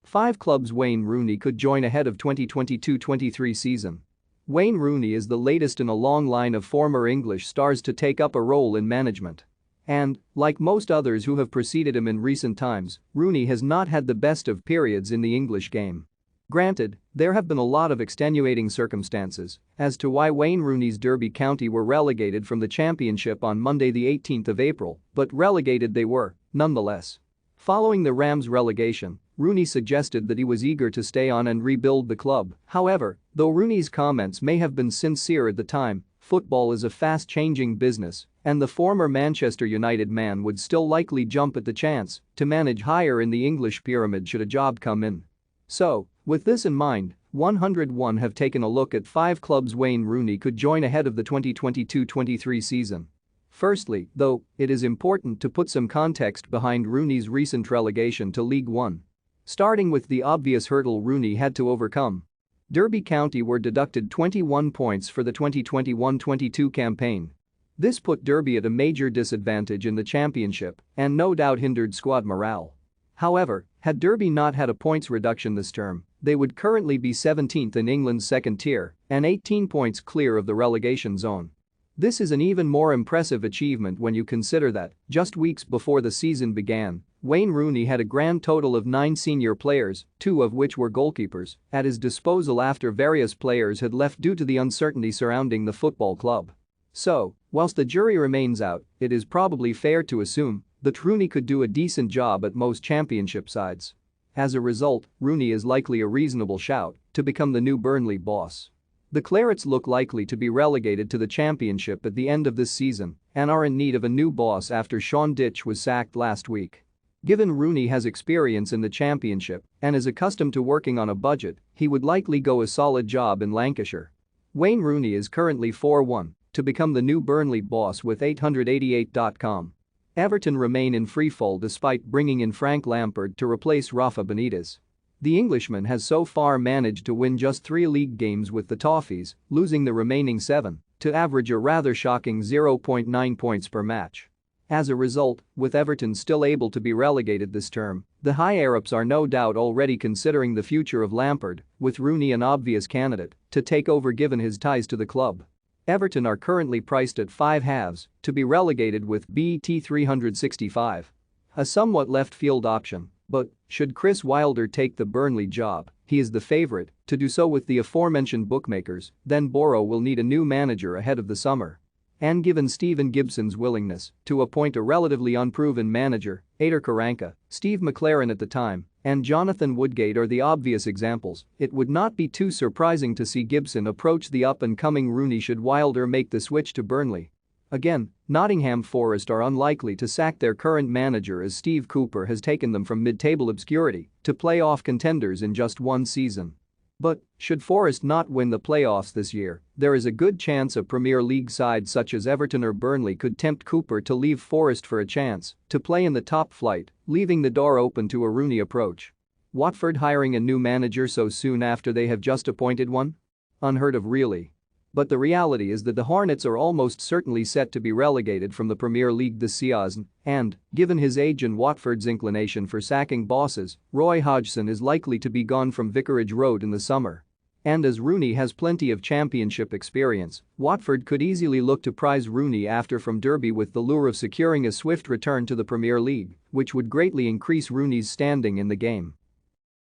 5 clubs Wayne Rooney could join ahead of 2022-23 season. Wayne Rooney is the latest in a long line of former English stars to take up a role in management. And, like most others who have preceded him in recent times, Rooney has not had the best of periods in the English game. Granted, there have been a lot of extenuating circumstances as to why Wayne Rooney's Derby County were relegated from the Championship on Monday the 18th of April, but relegated they were, nonetheless. Following the Rams' relegation, Rooney suggested that he was eager to stay on and rebuild the club. However, though Rooney's comments may have been sincere at the time, football is a fast-changing business, and the former Manchester United man would still likely jump at the chance to manage higher in the English pyramid should a job come in. So, with this in mind, 101 have taken a look at 5 clubs Wayne Rooney could join ahead of the 2022-23 season. Firstly, though, it is important to put some context behind Rooney's recent relegation to League One. Starting with the obvious hurdle Rooney had to overcome. Derby County were deducted 21 points for the 2021-22 campaign. This put Derby at a major disadvantage in the Championship and no doubt hindered squad morale. However, had Derby not had a points reduction this term, they would currently be 17th in England's second tier and 18 points clear of the relegation zone. This is an even more impressive achievement when you consider that, just weeks before the season began, Wayne Rooney had a grand total of 9 senior players, 2 of which were goalkeepers, at his disposal after various players had left due to the uncertainty surrounding the football club. So, whilst the jury remains out, it is probably fair to assume that Rooney could do a decent job at most Championship sides. As a result, Rooney is likely a reasonable shout to become the new Burnley boss. The Clarets look likely to be relegated to the Championship at the end of this season and are in need of a new boss after Sean Dyche was sacked last week. Given Rooney has experience in the Championship and is accustomed to working on a budget, he would likely go a solid job in Lancashire. Wayne Rooney is currently 4-1 to become the new Burnley boss with 888.com. Everton remain in freefall despite bringing in Frank Lampard to replace Rafa Benitez. The Englishman has so far managed to win just 3 league games with the Toffees, losing the remaining 7 to average a rather shocking 0.9 points per match. As a result, with Everton still able to be relegated this term, the High Arabs are no doubt already considering the future of Lampard, with Rooney an obvious candidate to take over given his ties to the club. Everton are currently priced at 5 halves to be relegated with BT 365. A somewhat left-field option, but should Chris Wilder take the Burnley job, he is the favourite to do so with the aforementioned bookmakers, then Borough will need a new manager ahead of the summer. And given Stephen Gibson's willingness to appoint a relatively unproven manager, Aider Karanka, Steve McLaren at the time, and Jonathan Woodgate are the obvious examples, it would not be too surprising to see Gibson approach the up-and-coming Rooney should Wilder make the switch to Burnley. Again, Nottingham Forest are unlikely to sack their current manager as Steve Cooper has taken them from mid-table obscurity to playoff contenders in just 1 season. But, should Forest not win the playoffs this year, there is a good chance a Premier League side such as Everton or Burnley could tempt Cooper to leave Forest for a chance to play in the top flight, leaving the door open to a Rooney approach. Watford hiring a new manager so soon after they have just appointed one? Unheard of really. But the reality is that the Hornets are almost certainly set to be relegated from the Premier League this season, and, given his age and Watford's inclination for sacking bosses, Roy Hodgson is likely to be gone from Vicarage Road in the summer. And as Rooney has plenty of Championship experience, Watford could easily look to prize Rooney after from Derby with the lure of securing a swift return to the Premier League, which would greatly increase Rooney's standing in the game.